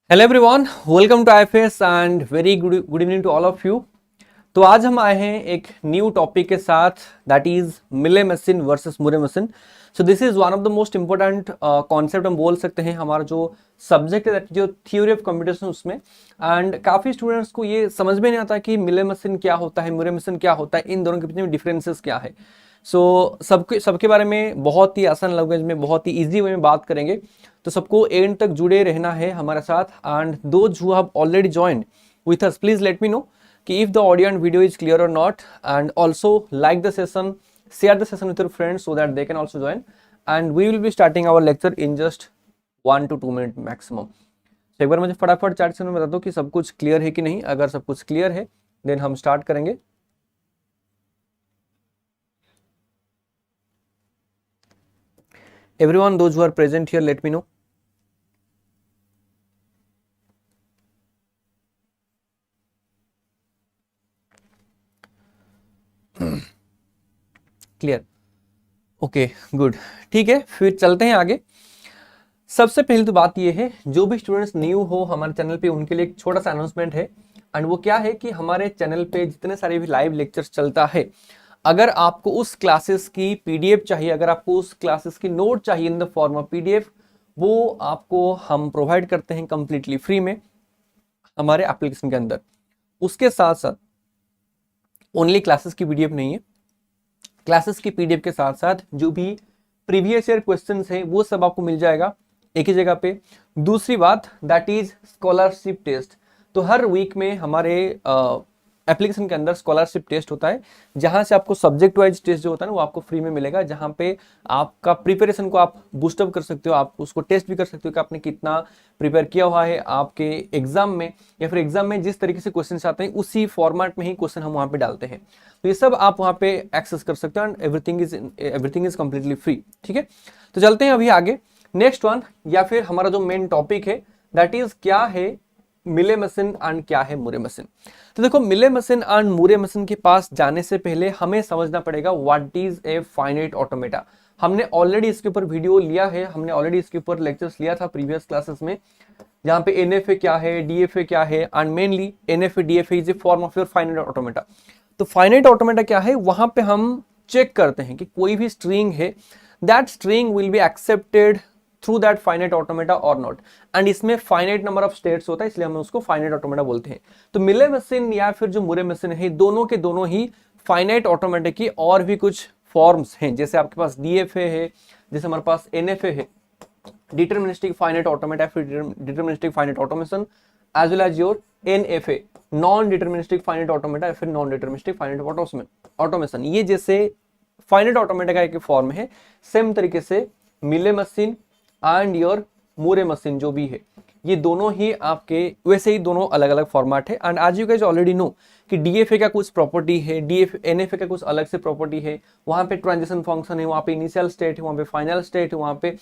Hello everyone, welcome to IFS and very good evening to all of you. तो आज हम आए हैं एक न्यू टॉपिक के साथ, दैट इज मिले मशीन वर्सेस मुरे machine. So this is one of the most important concept हम बोल सकते हैं, हमारा जो सब्जेक्ट है जो थ्योरी ऑफ कंप्यूटेशन उसमें। एंड काफ़ी स्टूडेंट्स को ये समझ में नहीं आता कि मिले मशीन क्या होता है, मुरे मशीन क्या होता है, इन दोनों के बीच में डिफरेंसेस क्या है। सबके बारे में बहुत ही आसान लैंग्वेज में, बहुत ही इजी वे में बात करेंगे। तो सबको एंड तक जुड़े रहना है हमारे साथ। And those who have already joined with us, please let me know कि if the audio and video is clear or not, and also like the session, share the session with your friends so that they can also join, and we will be starting our lecture in just 1 to 2 minutes maximum. तो एक बार मुझे फटाफट chat section में बता दो कि सब कुछ क्लियर है कि नहीं। अगर सब कुछ क्लियर है देन हम स्टार्ट करेंगे। Everyone, those who are present here, let me know. Clear, okay, good, ठीक है। फिर चलते हैं आगे। सबसे पहले तो बात यह है, जो भी स्टूडेंट्स न्यू हो हमारे चैनल पे उनके लिए एक छोटा सा अनाउंसमेंट है। एंड वो क्या है कि हमारे चैनल पे जितने सारे भी लाइव लेक्चर्स चलता है, अगर आपको उस क्लासेस की पीडीएफ चाहिए, अगर आपको उस क्लासेस की नोट चाहिए in the form of PDF, वो आपको हम प्रोवाइड करते हैं कंप्लीटली फ्री में हमारे एप्लीकेशन के अंदर। उसके साथ साथ ओनली क्लासेस की पीडीएफ नहीं है, क्लासेस की पीडीएफ के साथ साथ जो भी प्रीवियस ईयर क्वेश्चंस हैं वो सब आपको मिल जाएगा एक ही जगह पे। दूसरी बात, दैट इज स्कॉलरशिप टेस्ट। तो हर वीक में हमारे एप्लीकेशन के अंदर स्कॉलरशिप टेस्ट होता है, जहां से आपको सब्जेक्ट वाइज टेस्ट जो होता है ना वो आपको फ्री में मिलेगा, जहां पे आपका प्रिपरेशन को आप बूस्टअप कर सकते हो, आप उसको टेस्ट भी कर सकते हो कि आपने कितना प्रिपेयर किया हुआ है आपके एग्जाम में, या फिर एग्जाम में जिस तरीके से क्वेश्चन आते हैं उसी फॉर्मेट में ही क्वेश्चन हम वहाँ पे डालते हैं। तो ये सब आप वहाँ पे एक्सेस कर सकते हो and everything is completely free. ठीक है, तो चलते हैं अभी आगे नेक्स्ट वन, या फिर हमारा जो मेन टॉपिक है दैट इज क्या है मिले मशीन एंड क्या है मुरे मशीन। तो देखो, मिले मशीन एंड मुरे मशीन के पास जाने से पहले हमें समझना पड़ेगा what is a finite automata. हमने ऑलरेडी इसके ऊपर वीडियो लिया है, हमने ऑलरेडी इसके ऊपर लेक्चर्स लिया था प्रीवियस क्लासेस में, जहां पे एनएफए क्या है, डीएफए क्या है, and mainly NFA DFA is a form of your finite automata. तो फाइनाइट ऑटोमेटा क्या है, वहां पे हम चेक करते हैं कि कोई भी स्ट्रिंग है, that string will be accepted through that finite automata और नॉट। एंड इसमें फाइनाइट नंबर ऑफ स्टेट्स होता है, इसलिए हम उसको फाइनाइट ऑटोमेटा बोलते हैं। तो मिले मशीन या फिर जो मुरे मशीन है, दोनों के दोनों ही फाइनाइट ऑटोमेटा की और भी कुछ फॉर्म्स हैं। जैसे आपके पास डीएफए है, जैसे हमारे पास एनएफए है, डिटरमिनिस्टिक फाइनाइट ऑटोमेटा, फिर deterministic finite automation, as well as your NFA non deterministic finite automata, या फिर नॉन डिटरमिनिस्टिक फाइनाइट ऑटोमेशन। ये जैसे फाइनाइट ऑटोमेटा का एक फॉर्म है, सेम तरीके से मिले मशीन एंड योर मुरे मशीन जो भी है, ये दोनों ही आपके वैसे ही दोनों अलग अलग फॉर्मेट है। एंड आज यू गाइस ऑलरेडी नो कि डीएफए का कुछ प्रॉपर्टी है, डीएफए एनएफए का कुछ अलग से प्रॉपर्टी है। वहां पे ट्रांजिशन फंक्शन है, वहां पे इनिशियल स्टेट है, वहां पे फाइनल स्टेट है, वहां पे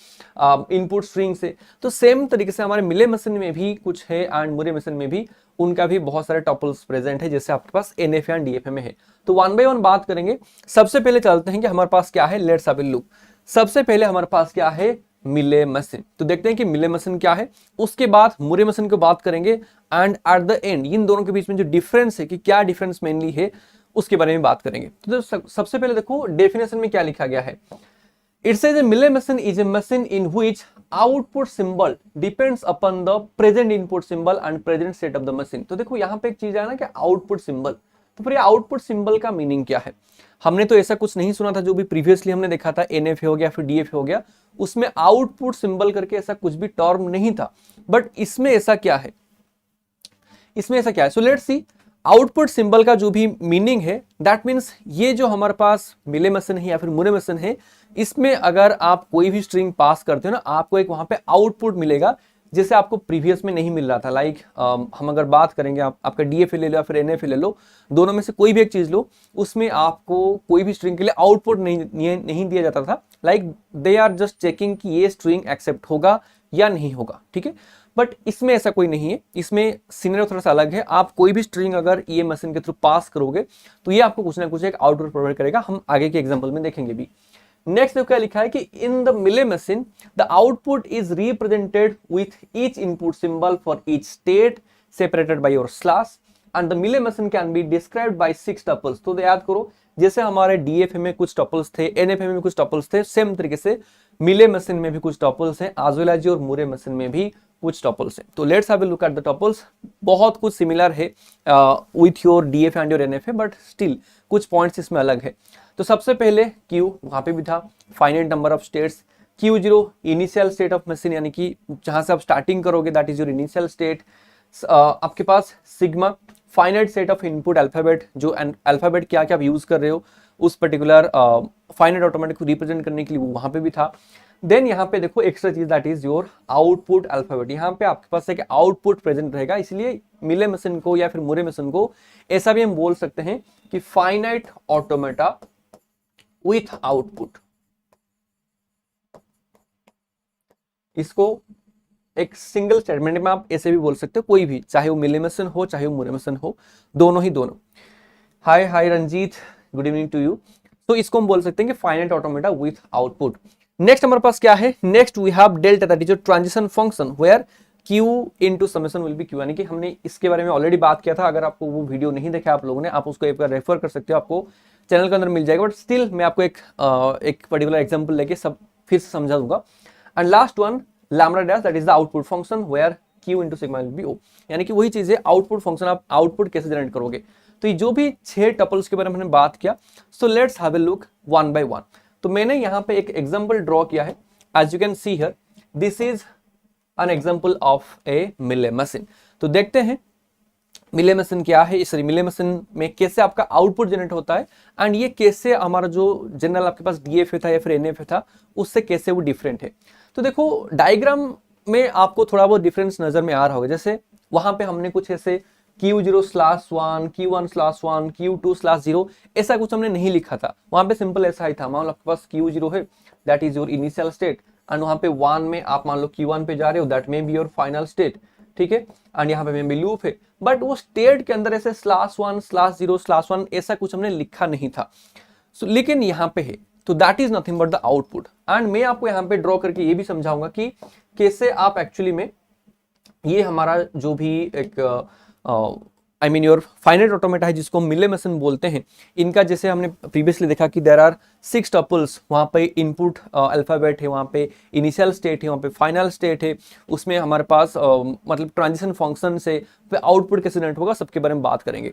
इनपुट स्ट्रिंग्स है। तो सेम तरीके से हमारे मिले मशीन में भी कुछ है एंड मुरे मशीन में भी उनका भी बहुत सारे टपल्स प्रेजेंट है, जैसे आपके पास एनएफए एंड डीएफए में है। तो वन बाय वन बात करेंगे। सबसे पहले चलते हैं कि हमारे पास क्या है, लेट्स हैव अ लुक। सबसे पहले हमारे पास क्या है, मिले मशीन। तो देखते हैं कि मिले मशीन क्या है, उसके बाद मुरे मशीन की बात करेंगे, and at the and in दोनों के बीच में जो डिफरेंस है कि क्या डिफरेंस मेनली है उसके बारे में बात करेंगे। तो सबसे पहले देखो डेफिनेशन में क्या लिखा गया है। It says A Mealy machine is a machine in which output symbol depends upon the present input symbol and present state of the machine. तो देखो यहाँ पे एक चीज है ना कि आउटपुट सिंबल, तो फिर ये आउटपुट सिंबल का मीनिंग क्या है। हमने तो ऐसा कुछ नहीं सुना था, जो भी प्रीवियसली हमने देखा था एनएफए हो गया फिर डीएफए हो गया, उसमें आउटपुट सिंबल करके ऐसा कुछ भी टर्म नहीं था। बट इसमें ऐसा क्या है, इसमें ऐसा क्या है, so let's see. Output symbol का जो भी मीनिंग है, दैट मीन्स ये जो हमारे पास मिले मशीन है या फिर मुरे मशीन है, इसमें अगर आप कोई भी स्ट्रिंग पास करते हो ना, आपको एक वहां पे आउटपुट मिलेगा, जैसे आपको प्रीवियस में नहीं मिल रहा था। लाइक हम अगर बात करेंगे, आपका डीएफए ले लो या फिर एनएफए ले लो, दोनों में से कोई भी एक चीज लो, उसमें आपको कोई भी स्ट्रिंग के लिए आउटपुट नहीं दिया जाता था। Like they are just checking कि ये स्ट्रिंग एक्सेप्ट होगा या नहीं होगा, ठीक है। बट इसमें ऐसा कोई नहीं है, इसमें सिनेरियो थोड़ा सा अलग है। आप कोई भी स्ट्रिंग अगर ये मशीन के थ्रू पास करोगे तो ये आपको कुछ ना कुछ एक आउटपुट प्रोवाइड करेगा, हम आगे के एग्जांपल में देखेंगे भी। नेक्स्ट देखो क्या लिखा है कि in the Mealy machine the output is represented with each input symbol for each state separated by your slash and the Mealy machine can be described by 6 tuples. तो याद करो जैसे हमारे डीएफए में कुछ टपल्स थे, एनएफए में कुछ टपल्स थे, सेम तरीके से मिले मशीन में भी कुछ टपल्स हैं, एज वेल एज और मुरे मशीन में भी कुछ टपल्स हैं। तो let's have a look at the tuples. बहुत कुछ सिमिलर है with your DFA and your NFA, but still कुछ पॉइंट्स इसमें अलग है। तो सबसे पहले क्यू वहां पे भी था, finite number of states, Q0 initial state of machine, यानी कि जहां से आप स्टार्टिंग करोगे that is your initial state. आपके पास sigma finite set of input alphabet, जो अल्फाबेट क्या क्या आप यूज कर रहे हो उस पर्टिकुलर फाइनाइट ऑटोमेटिक को रिप्रेजेंट करने के लिए वो वहां पे भी था। देन यहाँ पे देखो एक्स्ट्रा चीज that is your output alphabet. यहाँ पे आपके पास एक आउटपुट प्रेजेंट रहेगा, इसलिए मिले मशीन को या फिर मुरे मशीन को ऐसा भी हम बोल सकते हैं कि फाइनाइट ऑटोमेटा विथ आउटपुट। इसको एक सिंगल स्टेटमेंट में आप ऐसे भी बोल सकते हो, कोई भी, चाहे वो मिले मशीन हो चाहे वो मुरे मशीन हो, दोनों ही दोनों। Hi hi Ranjit, good evening to you. तो इसको हम बोल सकते हैं कि finite automata with output. Next हमारे पास क्या है, next we have delta that is transition function where Q into summation will be Q, यानी कि हमने इसके बारे में ऑलरेडी बात किया था। अगर आपको वो वीडियो नहीं देखा आप लोगों ने, आप उसको एक बार रेफर कर सकते हो, आपको चैनल के अंदर मिल जाएगा। बट स्टिल मैं आपको एक पर्टिकुलर एग्जांपल लेके सब फिर से समझा दूंगा। And last one lambda dash that is the output function where Q into sigma will be O, यानी कि वही चीज है आउटपुट फंक्शन, आप आउटपुट कैसे जनरेट करोगे। तो ये जो भी 6 टपल्स के बारे में हमने बात किया, so let's have a look one by one. तो मैंने यहाँ पे एक एग्जांपल ड्रॉ किया है, as you can see here this is an example of a Mealy machine. तो देखते हैं मिले मशीन क्या है, सॉरी मिले मशीन में कैसे आपका आउटपुट जनरेट होता है एंड ये कैसे हमारा जो जनरल आपके पास डीएफए था या फिर एनएफए था उससे कैसे वो डिफरेंट है। तो देखो डायग्राम में आपको थोड़ा बहुत डिफरेंस नजर में आ रहा होगा। जैसे वहां पे हमने कुछ ऐसे Q0/1, Q1/1, Q2/0 ऐसा कुछ हमने नहीं लिखा था। वहां पे सिंपल ऐसा ही था, मान लो आपके पास Q0 है that is your initial state and वहां पे 1 में आप मान लो Q1 पे जा रहे हो that may be your final state, ठीक है। एंड यहाँ पे मे बी लूप है, बट वो स्टेट के अंदर ऐसे /1/0/1 ऐसा कुछ हमने लिखा नहीं था। लेकिन यहाँ पे है, तो that is nothing but the output. And मैं आपको यहाँ पे ड्रॉ करके ये भी समझाऊंगा कि कैसे आप एक्चुअली में ये हमारा जो भी एक I mean your finite automata है जिसको मिले मशीन बोलते हैं, इनका जैसे हमने प्रीवियसली देखा कि देयर आर 6 टपल्स, वहां पे इनपुट अल्फाबेट है, वहां पे इनिशियल स्टेट है, वहां पे फाइनल स्टेट है, उसमें हमारे पास मतलब ट्रांजिशन फंक्शन से आउटपुट कैसे जनरेट होगा सबके बारे में बात करेंगे।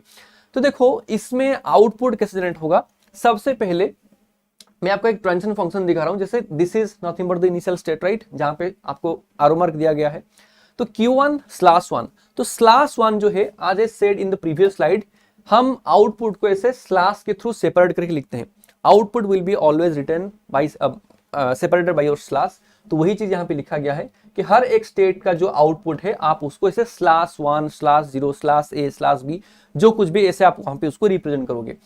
तो देखो इसमें आउटपुट कैसे जनरेट होगा, सबसे पहले मैं आपको एक ट्रांजिशन फंक्शन दिखा रहा हूं। जैसे this is nothing but the initial state, right, जहां पे आपको एरो मार्क दिया गया है। तो Q1/1, तो /1 जो है as I said in the previous slide, हम आउटपुट को ऐसे स्लैश के थ्रू सेपरेट करके लिखते हैं। Output will be always return by separated by your slash. तो वही चीज यहाँ पे लिखा गया है कि हर एक स्टेट का जो आउटपुट है आप उसको ऐसे /1/0/A/B जो कुछ भी ऐसे आप वहां पे उसको रिप्रेजेंट करोगे।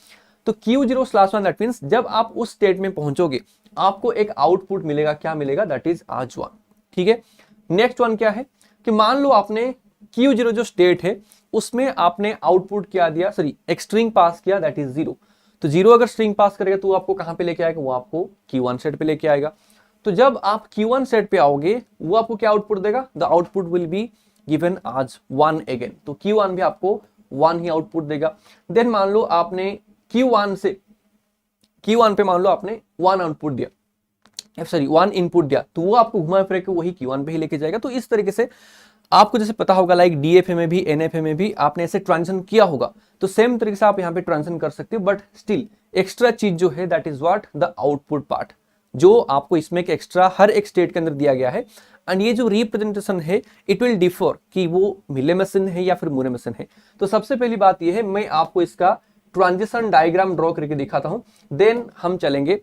तो Q0/1 दैट मींस जब आप उस स्टेट में पहुंचोगे आपको एक आउटपुट मिलेगा, क्या मिलेगा, दैट इज आज 1, ठीक है। नेक्स्ट वन क्या है कि मान लो आपने Q0 जो स्टेट है उसमें आपने आउटपुट क्या दिया, सॉरी एक स्ट्रिंग पास किया दैट इज 0। तो 0 अगर स्ट्रिंग पास करेगा तो आपको कहां पे लेके आएगा, वो आपको Q1 सेट पे लेके आएगा। तो जब आप Q1 सेट पे आओगे वो आपको क्या आउटपुट देगा, the output will be given आज 1 अगेन। तो Q1 भी आपको 1 ही आउटपुट देगा। देन मान लो आपने Q1 पे मान लो आपने 1 आउटपुट दिया, सॉरी 1 इनपुट दिया, तो वो आपको घुमा फिर के वही Q1 पे ही लेके जाएगा। तो इस तरीके से आपको जैसे पता होगा लाइक डीएफए में भी एनएफए में भी आपने ऐसे ट्रांजिशन किया होगा, तो सेम तरीके से आप यहाँ पे ट्रांजिशन कर सकते हो। बट स्टिल एक्स्ट्रा चीज जो है that is what, the output part, जो आपको इसमें एक एक्स्ट्रा हर एक स्टेट के अंदर दिया गया है। एंड ये जो रिप्रेजेंटेशन है इट विल डिफर कि वो मिले मशीन है या फिर मुरे मशीन है। तो सबसे पहली बात ये है, मैं आपको इसका ट्रांजिशन डायग्राम ड्रॉ करके दिखाता हूं, देन हम चलेंगे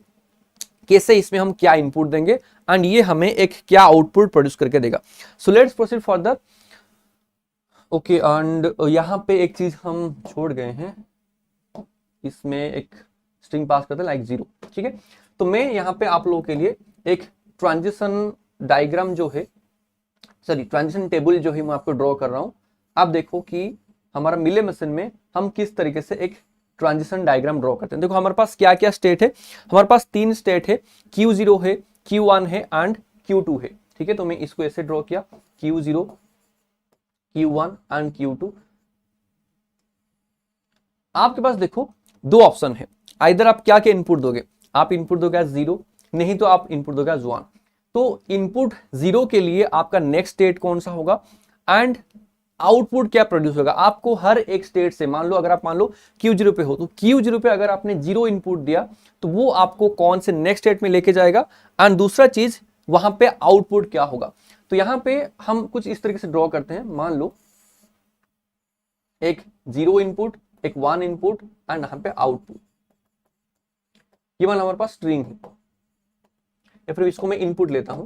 कैसे इसमें हम क्या इनपुट देंगे एंड ये हमें एक क्या आउटपुट प्रोड्यूस करके देगा। So let's proceed further. Okay, and यहाँ पे एक चीज हम छोड़ गए हैं, इसमें एक स्ट्रिंग पास करते हैं लाइक 0, ठीक है। तो मैं यहाँ पे आप लोगों के लिए एक ट्रांजिशन डायग्राम जो है, सॉरी ट्रांजिशन टेबल जो है मैं आपको ड्रॉ कर रहा हूं। आप देखो कि हमारा मिले मशीन में हम किस तरीके से एक ट्रांजिशन डायग्राम ड्रॉ करते हैं। देखो हमारे पास क्या क्या स्टेट है, हमारे पास तीन स्टेट है, Q0 है, Q1 है एंड Q2 है। ठीक है, तो मैं इसको ऐसे ड्रॉ किया, Q0, Q1 एंड Q2। आपके पास देखो दो ऑप्शन है, इधर आप क्या क्या इनपुट दोगे, आप इनपुट दोगे एज 0, नहीं तो आप इनपुट दोगे एज 1। तो इनपुट 0 के लिए आपका नेक्स्ट स्टेट कौन सा होगा एंड आउटपुट क्या प्रोड्यूस होगा। आपको हर एक स्टेट से, मान लो अगर आप मान लो Q0 पे हो, तो Q0 पे अगर आपने 0 इनपुट दिया तो वो आपको कौन से नेक्स्ट स्टेट में लेके जाएगा, एंड दूसरा चीज वहां पे आउटपुट क्या होगा। तो यहां पे हम कुछ इस तरीके से ड्रॉ करते हैं, मान लो एक 0 इनपुट, एक 1 इनपुट एंड यहां पे आउटपुट। ये मान हमारे पास स्ट्रिंग है, या फिर इसको मैं इनपुट लेता हूं।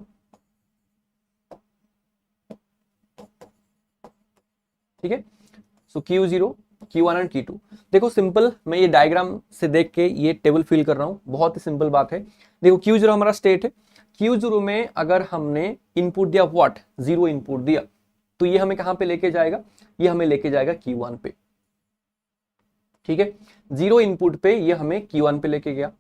ठीक है, सो Q0, Q1 एंड Q2। देखो सिंपल, मैं ये डायग्राम से देख के ये टेबल फिल कर रहा हूं, बहुत ही सिंपल बात है। देखो Q0 हमारा स्टेट है, Q0 में अगर हमने इनपुट दिया व्हाट, 0 इनपुट दिया, तो ये हमें कहां पे लेके जाएगा, ये हमें लेके जाएगा Q1 पे। ठीक है, 0 इनपुट पे ये हमें Q1 पे लेके गया,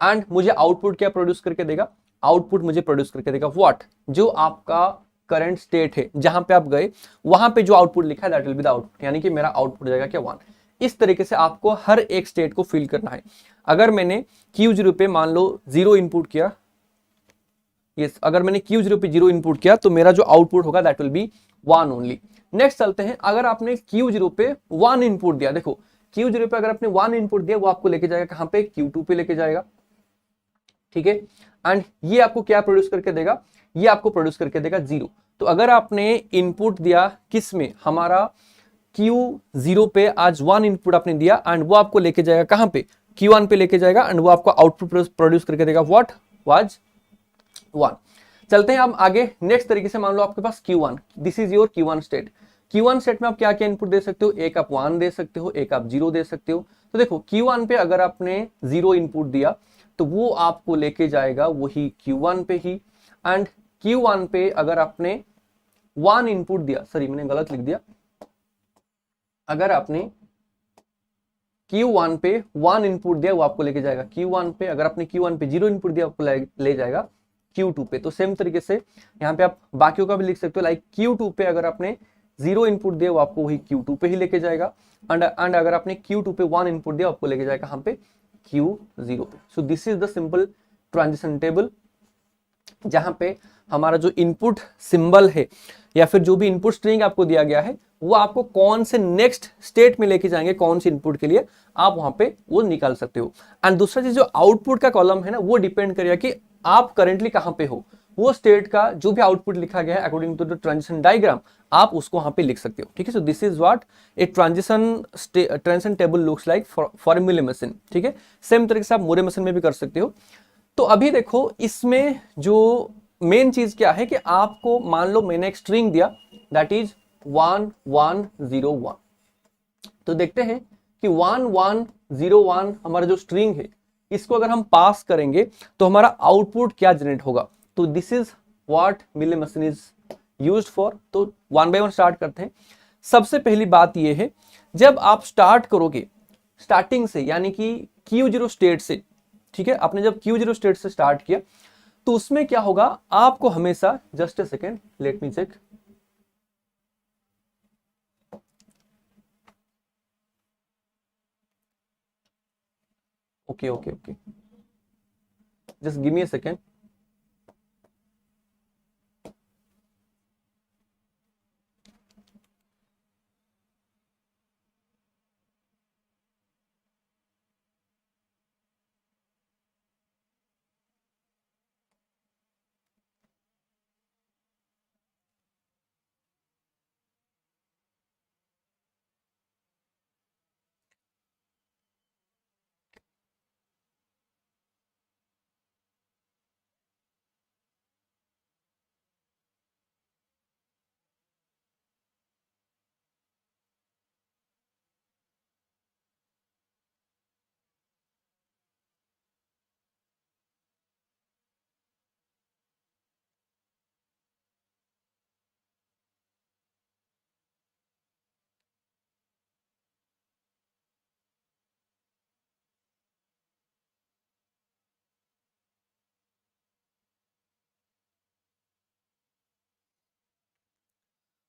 एंड मुझे आउटपुट क्या प्रोड्यूस करके देगा, आउटपुट मुझे प्रोड्यूस करके देगा व्हाट, जो आपका करंट स्टेट है जहां पे आप गए, वहां पे जो आउटपुट लिखा है that will be the output, यानी कि मेरा आउटपुट जाएगा क्या 1। इस तरीके से आपको हर एक स्टेट को फिल करना है। अगर मैंने Q0 पे मान लो 0 इनपुट किया, यस, अगर मैंने Q0 पे 0 इनपुट किया तो मेरा जो आउटपुट होगा that will B 1 only. Next चलते हैं, अगर आपने Q0 पे 1 इनपुट दिया, देखो Q0 पे अगर आपने 1 इनपुट दिया, वो आपको लेके जाएगा कहां पे, Q2 पे लेके जाएगा। ठीक है, एंड ये आपको क्या प्रोड्यूस करके देगा, ये आपको प्रोड्यूस करके देगा 0। तो अगर आपने इनपुट दिया किस में, हमारा Q0 पे आज 1 इनपुट आपने दिया, एंड वो आपको लेके जाएगा कहां पे, Q1 पे लेके जाएगा, एंड वो आपको आउटपुट प्रोड्यूस करके देगा व्हाट, वाज 1। चलते हैं हम आगे नेक्स्ट तरीके से, मान लो आपके पास Q1, this is your Q1 state. Q1 state में आप क्या क्या इनपुट दे सकते हो, एक आप 1 दे सकते हो, एक आप 0 दे सकते हो। तो देखो Q1 पे अगर आपने 0 इनपुट दिया तो वो आपको लेके जाएगा वही Q1 पे ही, एंड Q1 पे अगर आपने 1 इनपुट दिया, सॉरी मैंने गलत लिख दिया, अगर आपने Q1 पे 1 इनपुट दिया वो आपको लेके जाएगा Q1 पे, अगर आपने Q1 पे 0 इनपुट दिया आपको ले जाएगा Q2 पे। तो सेम तरीके से यहाँ पे आप बाकियों का भी लिख सकते हो, लाइक Q2 पे अगर आपने 0 इनपुट दिया वो आपको वही Q2 पे ही लेके जाएगा, एंड अगर आपने Q2 पे 1 इनपुट दिया आपको लेके जाएगा यहाँ पे Q0 पे। सो this is the simple transition table, जहां पे हमारा जो इनपुट सिंबल है या फिर जो भी इनपुट स्ट्रिंग आपको दिया गया है वो आपको कौन से नेक्स्ट स्टेट में लेके जाएंगे, कौन से इनपुट के लिए, आप वहां पे वो निकाल सकते हो। एंड दूसरा चीज, जो आउटपुट का कॉलम है ना, वो डिपेंड करेगा कि आप करेंटली कहां पे हो, वो स्टेट का जो भी आउटपुट लिखा गया है according to the transition diagram, आप उसको वहां पे लिख सकते हो। ठीक है, so this is what a transition table looks like for Mealy machine. ठीक है, सेम तरीके से आप मोरे मशीन में भी कर सकते हो। तो अभी देखो इसमें जो मेन चीज क्या है कि आपको, मान लो मैंने एक स्ट्रिंग दिया दैट इज 1101, तो देखते हैं कि 1101 हमारा जो स्ट्रिंग है, इसको अगर हम पास करेंगे तो हमारा आउटपुट क्या जनरेट होगा। तो दिस इज व्हाट मिले मशीन इज यूज्ड फॉर। तो वन बाय वन स्टार्ट करते हैं। सबसे पहली बात यह है, जब आप स्टार्ट करोगे स्टार्टिंग से, यानी कि Q0 स्टेट से, ठीक है, आपने जब Q0 स्टेट से स्टार्ट किया तो उसमें क्या होगा, आपको हमेशा, just a second let me check, okay okay okay, just give me a second.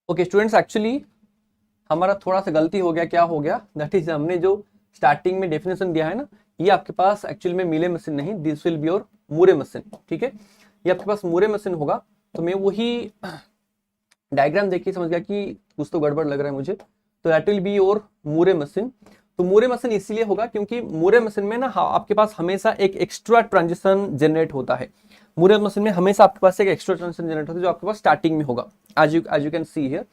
Okay students, actually हमारा थोड़ा सा गलती हो गया। क्या हो गया? दैट इज हमने जो स्टार्टिंग में डेफिनेशन दिया है ना, ये आपके पास एक्चुअली में मिले मशीन नहीं, this will be your Moore machine. ठीक है, ये आपके पास मूरे मशीन होगा। तो मैं वही डायग्राम देख के समझ गया कि कुछ तो गड़बड़ लग रहा है मुझे। तो that will be your Moore machine. तो मूरे मशीन इसीलिए होगा क्योंकि मूरे मशीन में ना आपके पास हमेशा एक एक्स्ट्रा ट्रांजिशन जनरेट होता है। मूरे मशीन में हमेशा आपके पास एक एक्स्ट्रा ट्रांजिशन जनरेट होता है जो आपके पास स्टार्टिंग में होगा, as you can see here.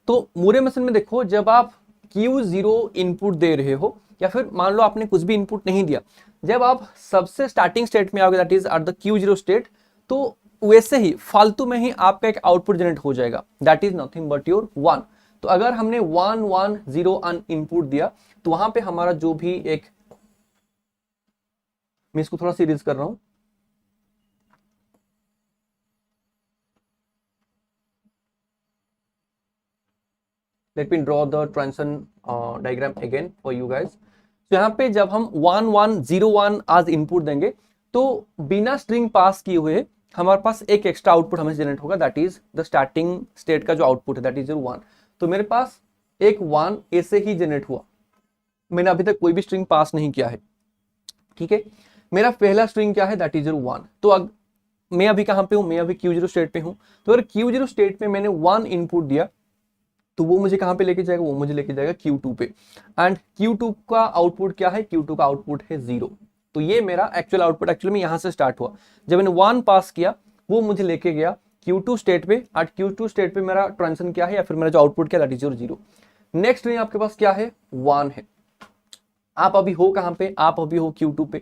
तो मूरे मशीन में देखो, जब आप Q0 इनपुट दे रहे हो या फिर मान लो आपने कुछ भी इनपुट नहीं दिया, जब आप सबसे स्टार्टिंग स्टेट में आओगे that is at the Q0 state, तो वैसे ही फालतू में ही आपका एक आउटपुट जनरेट हो जाएगा, that is nothing but your 1। तो अगर हमने 1 1 0 1 इनपुट दिया तो वहां पे हमारा जो भी एक, मैं इसको थोड़ा सीरीज कर रहा हूं, let me draw the transition diagram again for you guys. तो यहाँ पे जब हम 1 1 0 1 आज इनपुट देंगे तो बिना स्ट्रिंग पास किए हुए हमारे पास एक एक्स्ट्रा आउटपुट हमें जनरेट होगा, that is the starting state का जो आउटपुट है, दैट इज 1। तो मेरे पास एक 1 ऐसे ही जनरेट हुआ, मैंने अभी तक कोई भी स्ट्रिंग पास नहीं किया है। ठीक है, मेरा पहला स्ट्रिंग क्या है, दैट इज 1। तो मैं अभी कहां पे हूं, मैं अभी Q0 स्टेट पे हूं। तो अगर Q0 स्टेट में मैंने 1 इनपुट दिया तो वो मुझे कहां पे लेके जाएगा, वो मुझे लेके जाएगा Q2 पे। एंड Q2 का आउटपुट क्या है, Q2 का आउटपुट है 0। तो ये मेरा एक्चुअल आउटपुट एक्चुअली में यहां से स्टार्ट हुआ, जब मैंने 1 पास किया वो मुझे लेके गया Q2 स्टेट पे। एट Q2 स्टेट पे मेरा ट्रांजिशन क्या है या फिर मेरा जो आउटपुट क्या, दैट इज 0। नेक्स्ट में आपके पास क्या है, 1 है। आप अभी हो कहां पे, आप अभी हो Q2 पे।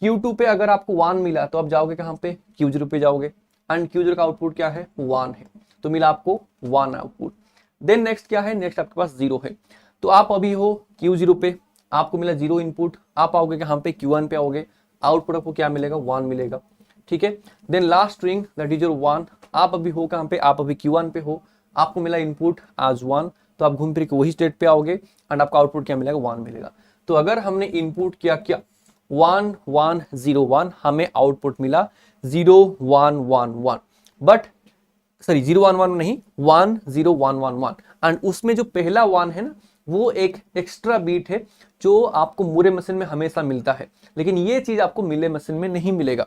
Q2 पे अगर आपको 1 मिला तो आप जाओगे कहां पे, Q0 पे जाओगे। एंड Q0 का आउटपुट क्या है, 1 है। तो मिला आपको 1 आउटपुट। देन नेक्स्ट क्या है, नेक्स्ट आपके पास 0 है। तो आप अभी हो Q0 पे, आपको मिला 0 इनपुट। आप आओगे कहां पे, Q1 पे आओगे, आउटपुट आपको क्या मिलेगा, 1 मिलेगा। ठीक है, then last string that is your 1। आप अभी हो कहां पे, आप अभी Q1 पे हो, आपको मिला इनपुट आज 1। तो आप घूम फिर के वही स्टेट पे आओगे एंड आपका आउटपुट क्या मिलेगा, 1 मिलेगा। तो अगर हमने इनपुट किया क्या 1 1 0 1, हमें आउटपुट मिला 0 1 1 1, बट सॉरी 0 1 1 नहीं, 1 0 1 1 1। एंड उसमें जो पहला 1 है ना, वो एक एक्स्ट्रा बीट है जो आपको मूरे मशीन में हमेशा मिलता है, लेकिन ये चीज आपको मिले मशीन में नहीं मिलेगा,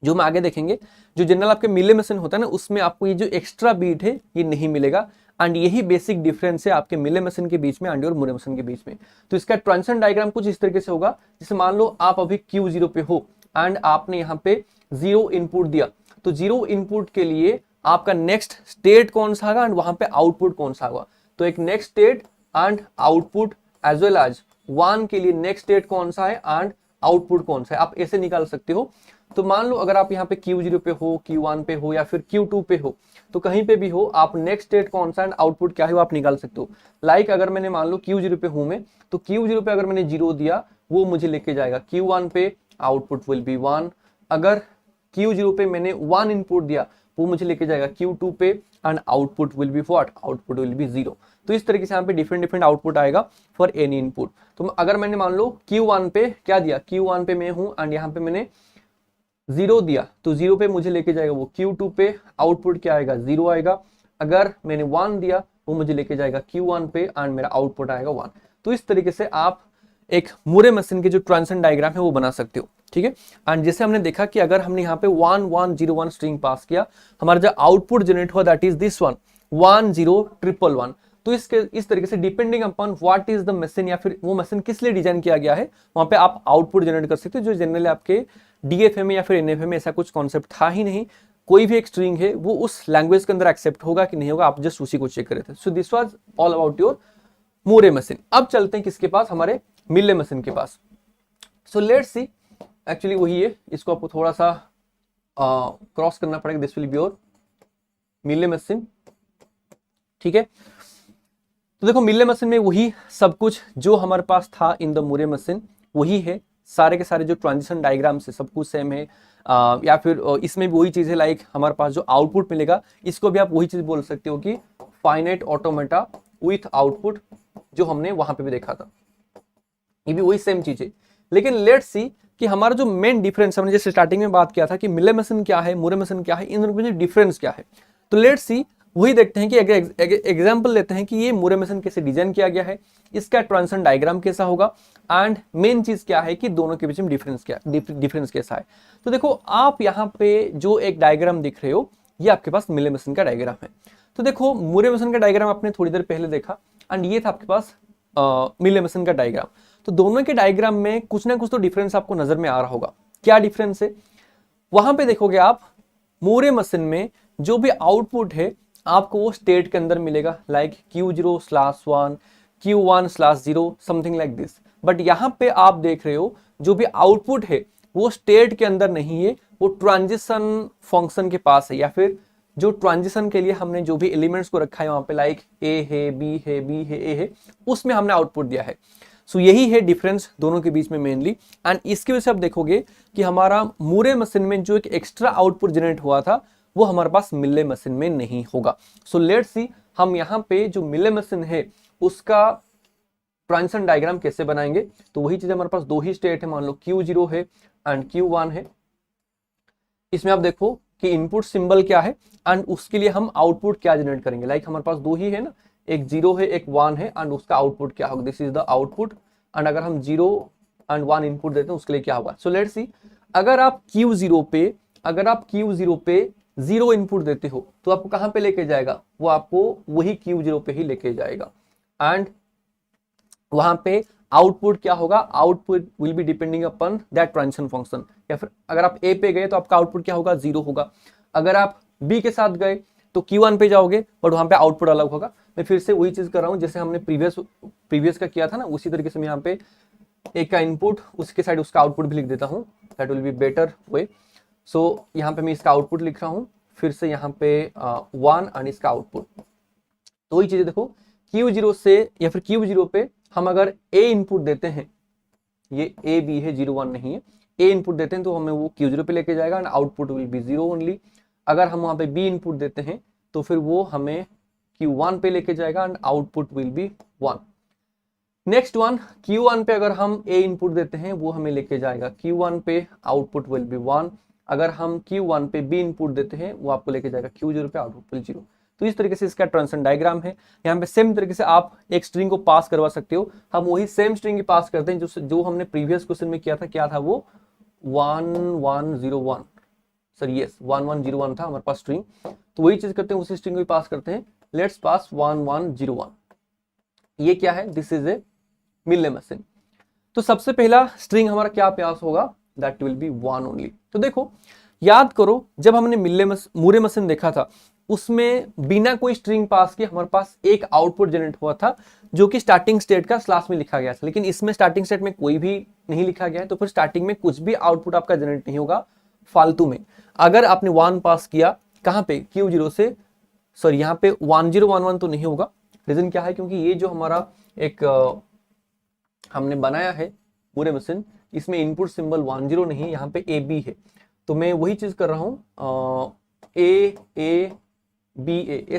जो हम आगे देखेंगे। जो जनरल आपके मिले मशीन होता है ना, उसमें आपको ये जो एक्स्ट्रा बीट है ये नहीं मिलेगा। एंड यही बेसिक डिफरेंस है आपके मिले मशीन के बीच में एंड और मूरे मशीन के बीच में। तो इसका ट्रांजिशन डायग्राम कुछ इस तरीके से होगा, जैसे मान लो आप अभी Q0 पे हो एंड आपने यहाँ पे 0 इनपुट दिया। तो 0 इनपुट के लिए आपका नेक्स्ट स्टेट कौन सा होगा एंड वहां पे आउटपुट कौन सा होगा। तो एक next state and output as well as 1 के लिए नेक्स्ट स्टेट कौन सा है एंड आउटपुट कौन सा है, आप ऐसे निकाल सकते हो। तो मान लो अगर आप यहाँ पे Q0 पे हो, Q1 पे हो या फिर Q2 पे हो, तो कहीं पे भी हो आप नेक्स्ट स्टेट कौन सा एंड आउटपुट क्या है वो आप निकाल सकते हो। लाइक अगर मैंने मान लो Q0 पे हूं मैं, तो Q0 पे अगर मैंने 0 दिया वो मुझे लेके जाएगा Q1 पे, आउटपुट विल बी 1। अगर Q0 पे मैंने 1 इनपुट दिया वो मुझे लेके जाएगा Q2 पे and output will be what, output will B 0। तो इस तरीके से यहाँ पे डिफरेंट डिफरेंट आउटपुट आएगा फॉर एनी इनपुट। तो अगर मैंने मान लो Q1 पे क्या दिया, Q1 पे मैं हूं एंड यहाँ पे मैंने 0 दिया, तो 0 पे मुझे लेके जाएगा वो Q2 पे, आउटपुट क्या आएगा, 0 आएगा। अगर मैंने 1 दिया वो मुझे लेके जाएगा Q1 पे एंड मेरा आउटपुट आएगा 1। तो इस तरीके से आप एक मूरे मशीन के जो ट्रांजिशन डायग्राम है वो बना सकते हो। ठीक है, एंड जैसे हमने देखा कि अगर हमने यहाँ पे 1 1 0 1 स्ट्रिंग पास किया, हमारा जो आउटपुट जनरेट हुआ दैट इज दिस वन 1 0 1 1 1। तो इस तरीके से depending upon what is the machine या फिर वो मशीन किस लिए डिजाइन किया गया है, वहां पे आप आउटपुट जनरेट कर सकते हो। जो जनरली आपके DFA में या फिर NFA में ऐसा कुछ कॉन्सेप्ट था ही नहीं। कोई भी एक स्ट्रिंग है वो उस लैंग्वेज के अंदर एक्सेप्ट होगा कि नहीं होगा, आप जस्ट उसी को चेक कर रहे थे। So this was all about your Moore machine. अब चलते हैं किसके पास, हमारे मिले मशीन के पास। सो लेट्स सी, एक्चुअली वही है, इसको आपको थोड़ा सा क्रॉस करना पड़ेगा। This will be your Mealy machine. ठीक है, तो देखो मिले मशीन में वही सब कुछ जो हमारे पास था इन द मूरे मशीन वही है। सारे के सारे जो ट्रांजिशन डायग्राम से सब कुछ सेम है। या फिर इसमें भी वही चीज है, लाइक हमारे पास जो आउटपुट मिलेगा इसको भी आप वही चीज बोल सकते हो कि फाइनाइट ऑटोमेटा विथ आउटपुट, जो हमने वहां पे भी देखा था, ये भी वही सेम चीज है। लेकिन लेट्स सी कि हमारा जो मेन डिफरेंस, हमने जैसे स्टार्टिंग में बात किया था कि मिले मशीन क्या है, मूरे मशीन क्या है, इन दोनों के बीच डिफरेंस क्या है। तो लेट्स सी वही देखते हैं कि एग्जाम्पल लेते हैं कि ये मूरे मशीन कैसे डिजाइन किया गया है, इसका ट्रांजिशन डायग्राम कैसा होगा, एंड मेन चीज क्या है कि दोनों के बीच में डिफरेंस कैसा है। तो देखो आप यहाँ पे जो एक डायग्राम दिख रहे हो, ये आपके पास मिले मशीन का डायग्राम है। तो देखो मूरे मशीन का डायग्राम आपने थोड़ी देर पहले देखा, एंड ये था आपके पास मिले मशीन का डायग्राम। तो दोनों के डायग्राम में कुछ ना कुछ तो डिफरेंस आपको नजर में आ रहा होगा। क्या डिफरेंस है, वहां पे देखोगे आप मूरे मशीन में जो भी आउटपुट है आपको वो स्टेट के अंदर मिलेगा, like Q0/1, Q1/0, something like this. But यहाँ पे आप देख रहे हो जो भी आउटपुट है वो स्टेट के अंदर नहीं है, वो ट्रांजिशन फंक्शन के पास है, या फिर जो ट्रांजिशन के लिए हमने जो भी एलिमेंट्स को रखा है वहां पे, लाइक ए है, बी है, बी है, ए है, उसमें हमने आउटपुट दिया है। सो यही है डिफरेंस दोनों के बीच में मेनली। एंड इसकी वजह से आप देखोगे कि हमारा मूरे मशीन में जो एक एक्स्ट्रा आउटपुट जनरेट हुआ था वो हमारे पास मिले मशीन में नहीं होगा। सो लेट्स सी हम यहाँ पे जो मिले मशीन है उसका ट्रांजिशन डायग्राम कैसे बनाएंगे। तो वही चीज हमारे पास दो ही स्टेट है, मान लो Q0 है एंड Q1 है। इसमें आप देखो कि इनपुट सिंबल क्या है एंड उसके लिए हम आउटपुट क्या जनरेट करेंगे। लाइक हमारे पास दो ही है ना, एक 0 है, एक 1 है, एंड उसका आउटपुट क्या होगा, this is the output. And अगर हम 0 एंड 1 इनपुट देते हैं उसके लिए क्या होगा। सो लेट्स सी, अगर आप Q0 पे 0 इनपुट देते हो तो आपको कहां पे लेके जाएगा, वो आपको वही Q0 पे ही लेके जाएगा। एंड वहां पे आउटपुट क्या होगा, output will be depending upon that transition function. या फिर अगर आप ए पे गए तो आपका आउटपुट क्या होगा, 0 होगा। अगर आप बी के साथ गए तो Q1 पे जाओगे, बट वहां पे आउटपुट अलग होगा। मैं फिर से वही चीज कर रहा हूं जैसे हमने प्रीवियस का किया था ना, उसी तरीके से मैं यहाँ पे एक का इनपुट उसके साइड उसका आउटपुट भी लिख देता हूँ, that will be better way. So यहाँ पे मैं इसका आउटपुट लिख रहा हूँ, फिर से यहाँ पे 1 एंड इसका आउटपुट। तो वही चीजें देखो Q0 से या फिर Q0 पे हम अगर A इनपुट देते हैं, ये A B है, 0 1 नहीं है, A इनपुट देते हैं तो हमें वो Q0 पे लेके जाएगा and output will B 0 only. अगर हम वहां पे B इनपुट देते हैं तो फिर वो हमें Q1 पे लेके जाएगा and output will B 1। Next one, Q1 पे अगर हम A इनपुट देते हैं वो हमें लेके जाएगा Q1 पे, आउटपुट विल बी 1। अगर हम Q1 पे B इनपुट देते हैं वो आपको लेके जाएगा Q0 पे, आउटपुट विल 0। तो इस तरीके से इसका ट्रांजिशन डायग्राम है। यहाँ पे सेम तरीके से आप एक स्ट्रिंग को पास करवा सकते हो। हम वही सेम स्ट्रिंग पास करते हैं जो हमने प्रीवियस क्वेश्चन में किया था। क्या था वो, 1101, सर यस 1101 था हमारे पास स्ट्रिंग। तो वही चीज करते हैं, उसी स्ट्रिंग को पास करते हैं। लेट्स पास 1101। ये क्या है, this is a Mealy machine. तो सबसे पहला स्ट्रिंग हमारा क्या पास होगा, दैट विल बी 1 ओनली। तो देखो याद करो जब हमने मूरे मशीन देखा था उसमें बिना कोई स्ट्रिंग पास किए हमारे पास एक आउटपुट जनरेट हुआ था जो कि स्टार्टिंग स्टेट का स्लैश में लिखा गया था। लेकिन इसमें स्टार्टिंग स्टेट में कोई भी नहीं लिखा गया है, तो फिर स्टार्टिंग में कुछ भी आउटपुट आपका जनरेट नहीं होगा फालतू में। अगर आपने 1 पास किया कहां पे, Q0 से, सॉरी यहाँ पे 1011 तो नहीं होगा। रीजन क्या है, क्योंकि ये जो हमारा एक हमने बनाया है पूरे मशीन, इसमें इनपुट सिंबल 10 नहीं, यहाँ पे AB है। तो मैं वही चीज कर रहा हूँ, A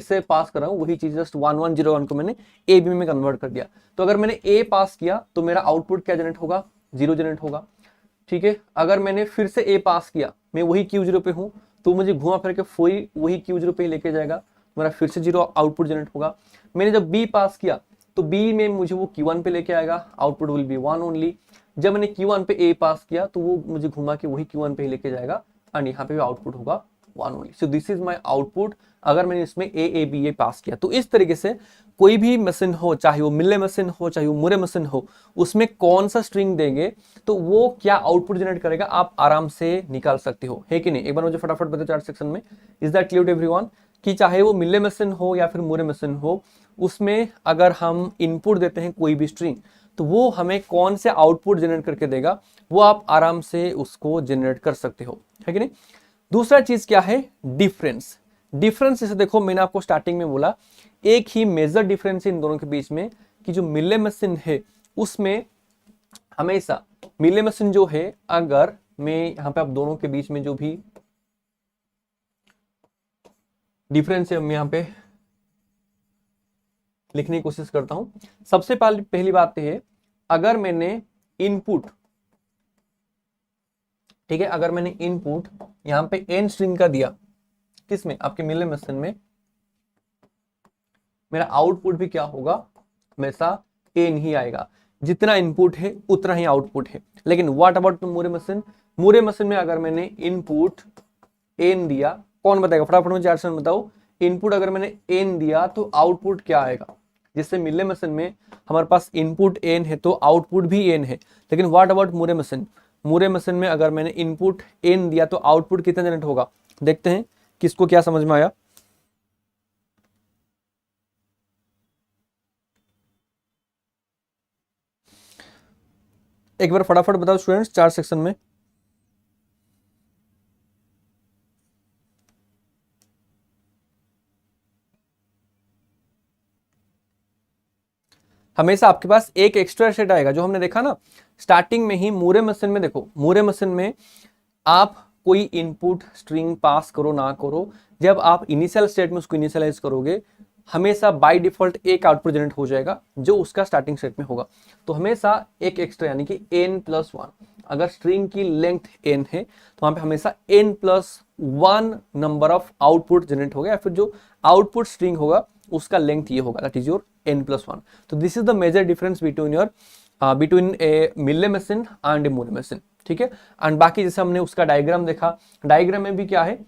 से पास कर रहा हूँ, वही चीज जस्ट 1101 को मैंने AB में कन्वर्ट कर दिया। तो अगर मैंने A पास किया तो मेरा आउटपुट क्या जनरेट होगा, 0 जनरेट होगा। ठीक है, अगर मैंने फिर से A पास किया, मैं वही Q0 पे हूँ, तो मुझे घुमा फिर के वही Q0 पे ही लेके जाएगा, मेरा फिर से 0 आउटपुट जनरेट होगा। मैंने जब B पास किया तो B में मुझे वो Q1 पे लेके आएगा, आउटपुट विल बी 1 ओनली। जब मैंने Q1 पे A पास किया तो वो मुझे घुमा के वही Q1 पे ही लेके जाएगा एंड यहाँ पे भी आउटपुट होगा 1 only. So this is my output अगर मैंने इसमें A पास किया। तो इस तरीके से कोई भी मशीन हो, चाहे वो मिले मशीन हो चाहे वो मुरे मशीन हो, उसमें कौन सा स्ट्रिंग देंगे तो वो क्या आउटपुट जनरेट करेगा आप आराम से निकाल सकते हो, है कि नहीं। एक बार मुझे फटाफट बताओ चार्ट सेक्शन में, is that clear to everyone, कि चाहे वो मिले मशीन हो या फिर मुरे मशीन हो, उसमें अगर हम इनपुट देते हैं कोई भी स्ट्रिंग तो वो हमें कौन से आउटपुट जनरेट करके देगा वो आप आराम से उसको जनरेट कर सकते हो, है कि नहीं। दूसरा चीज क्या है, डिफरेंस। डिफरेंस जैसे देखो मैंने आपको स्टार्टिंग में बोला एक ही मेजर डिफरेंस है इन दोनों के बीच में कि जो मिले मशीन है उसमें हमेशा मिले मशीन जो है, अगर मैं यहाँ पे आप दोनों के बीच में जो भी डिफरेंस है मैं यहाँ पे लिखने की कोशिश करता हूं। सबसे पहली बात है, अगर मैंने इनपुट, ठीक है, अगर मैंने इनपुट यहां पे n स्ट्रिंग का दिया, किसमें, आपके मिले मशीन में, मेरा आउटपुट भी क्या होगा, हमेशा एन ही आएगा। जितना इनपुट है उतना ही आउटपुट है। लेकिन what about Moore machine, Moore machine में अगर मैंने इनपुट एन दिया, कौन बताएगा फटाफट मुझे आंसर बताओ। इनपुट अगर मैंने एन दिया तो आउटपुट क्या आएगा। जिससे मिले मशीन में हमारे पास इनपुट एन है तो आउटपुट भी एन है। लेकिन what about Moore machine, Moore machine में अगर मैंने इनपुट एन दिया तो आउटपुट कितना जनरेट होगा। देखते हैं किसको क्या समझ में आया। एक बार फटाफट बताओ स्टूडेंट्स, 4 सेक्शन में। हमेशा आपके पास एक एक्स्ट्रा सेट आएगा, जो हमने देखा ना स्टार्टिंग में ही मूरे मशीन में। देखो मूरे मशीन में आप कोई इनपुट स्ट्रिंग पास करो ना करो, जब आप इनिशियल स्टेट में उसको इनिशियलाइज करोगे हमेशा बाय डिफॉल्ट एक आउटपुट जनरेट हो जाएगा जो उसका स्टार्टिंग स्टेट में होगा। तो हमेशा एक एक्स्ट्रा यानी कि n+1, अगर स्ट्रिंग की लेंथ n है तो वहां पे हमेशा n+1 number of output generate होगा, या फिर जो आउटपुट स्ट्रिंग होगा उसका लेंथ ये होगा, दैट इज योर n+1। तो this is the major difference between a Mealy machine and a Moore machine, ठीक है। एंड बाकी जैसे हमने उसका डायग्राम देखा, डायग्राम में भी क्या है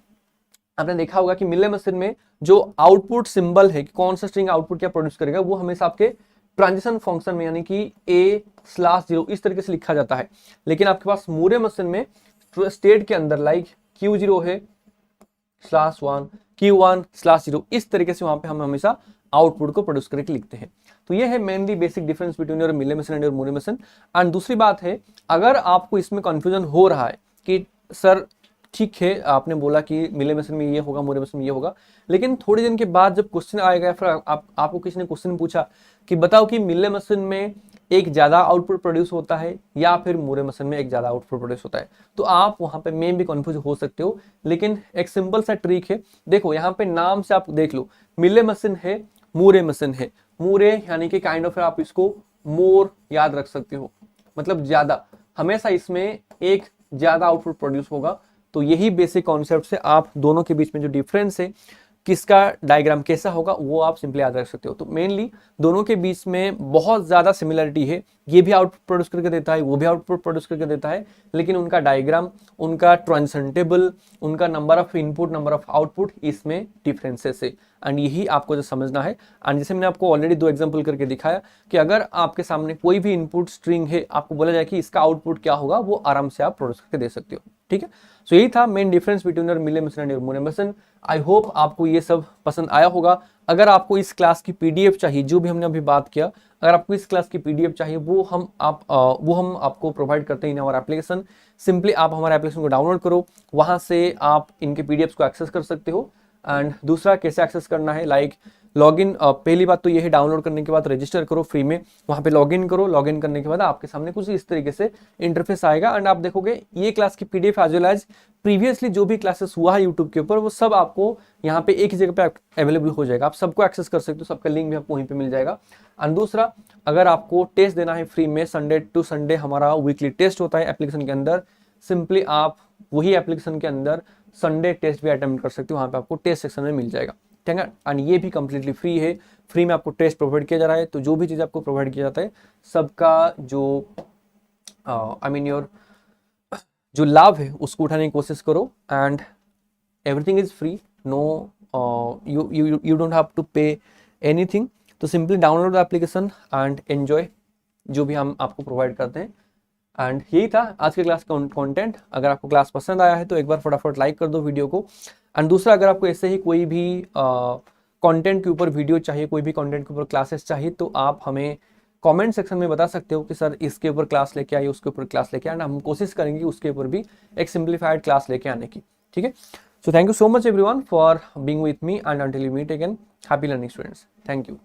आपने देखा होगा कि मिले मशीन में जो आउटपुट सिंबल है कि कौन सा स्ट्रिंग आउटपुट क्या प्रोड्यूस करेगा वो हमेशा आपके ट्रांजिशन फंक्शन में यानी कि a/0 इस तरीके से लिखा जाता है। लेकिन आपके पास मूरे मशीन में स्टेट के अंदर लाइक q0 है /1 q1/0 इस तरीके से वहां पे हम हमेशा आउटपुट को प्रोड्यूस करके लिखते हैं। तो ये है mainly basic difference between your Mealy machine and your Moore machine. And दूसरी बात है, अगर आपको इसमें कंफ्यूजन हो रहा है कि सर ठीक है आपने बोला कि मिले मशीन में ये होगा मूरे मशीन में ये होगा, लेकिन थोड़े दिन के बाद जब क्वेश्चन आएगा फिर आपको किसी ने क्वेश्चन पूछा कि बताओ कि मिले मशीन में एक ज्यादा आउटपुट प्रोड्यूस होता है या फिर मूरे मशीन में एक ज्यादा आउटपुट प्रोड्यूस होता है, तो आप वहां पे मे भी कंफ्यूज हो सकते हो। लेकिन एक सिंपल सा ट्रिक है, देखो यहाँ पे नाम से आप देख लो मिले मशीन है मूरे मशीन है। मूरे यानी कि काइंड ऑफ आप इसको मोर याद रख सकते हो, मतलब ज्यादा, हमेशा इसमें एक ज्यादा आउटपुट प्रोड्यूस होगा। तो यही बेसिक कॉन्सेप्ट से आप दोनों के बीच में जो डिफरेंस है किसका डायग्राम कैसा होगा वो आप सिंपली याद रख सकते हो। तो मेनली दोनों के बीच में बहुत ज्यादा सिमिलरिटी है, ये भी आउटपुट प्रोड्यूस करके देता है वो भी आउटपुट प्रोड्यूस करके देता है, लेकिन उनका डायग्राम, उनका ट्रांजिशन टेबल, उनका number of input number of output इसमें डिफरेंसेस है। एंड यही आपको जो समझना है। एंड जैसे मैंने आपको ऑलरेडी 2 एग्जांपल करके दिखाया कि अगर आपके सामने कोई भी इनपुट स्ट्रिंग है आपको बोला जाए कि इसका आउटपुट क्या होगा, वो आराम से आप प्रोड्यूस करके दे सकते हो, ठीक है। सो यही था main difference between your Mealy machine and your Moore machine. I hope आपको ये सब पसंद आया होगा। अगर आपको इस क्लास की पीडीएफ चाहिए, जो भी हमने अभी बात किया, अगर आपको इस क्लास की पीडीएफ चाहिए वो हम आपको प्रोवाइड करते हैं इन हमारा एप्लीकेशन। सिंपली आप हमारे एप्लीकेशन को डाउनलोड करो, वहां से आप इनके पीडीएफ को एक्सेस कर सकते हो। एंड दूसरा कैसे एक्सेस करना है, लाइक लॉगिन, पहली बात तो ये है डाउनलोड करने के बाद रजिस्टर करो फ्री में, वहां पे लॉगिन करो। लॉगिन करने के बाद आपके सामने कुछ इस तरीके से इंटरफेस आएगा एंड आप देखोगे ये क्लास की PDF as well as previously जो भी क्लासेस हुआ है यूट्यूब के ऊपर वो सब आपको यहाँ पे एक ही जगह पे अवेलेबल हो जाएगा। आप सबको एक्सेस कर सकते हो, सबका लिंक भी आपको वहीं पे मिल जाएगा। एंड दूसरा, अगर आपको टेस्ट देना है फ्री में, संडे टू संडे हमारा वीकली टेस्ट होता है एप्लीकेशन के अंदर, सिंपली आप वही एप्लीकेशन के अंदर संडे टेस्ट भी अटेम्प्ट कर सकते हो, वहां पे आपको टेस्ट सेक्शन में मिल जाएगा, ठीक है। एंड ये भी कंप्लीटली फ्री है, फ्री में आपको टेस्ट प्रोवाइड किया जा रहा है। तो जो भी चीज़ आपको प्रोवाइड किया जाता है सबका जो जो लाभ है उसको उठाने की कोशिश करो। And everything is free, no you don't have to pay anything. तो simply download the application and enjoy जो भी हम आपको प्रोवाइड करते हैं। एंड यही था आज के क्लास का कंटेंट। अगर आपको क्लास पसंद आया है तो एक बार फटाफट लाइक कर दो वीडियो को। एंड दूसरा, अगर आपको ऐसे ही कोई भी कंटेंट के ऊपर वीडियो चाहिए, कोई भी कंटेंट के ऊपर क्लासेस चाहिए, तो आप हमें कमेंट सेक्शन में बता सकते हो कि सर इसके ऊपर क्लास लेके आइए, उसके ऊपर क्लास लेके आना। हम कोशिश करेंगे उसके ऊपर भी एक सिंप्लीफाइड क्लास लेके आने की, ठीक है। So thank you so much everyone for being with me and until we meet again, happy learning students, thank you.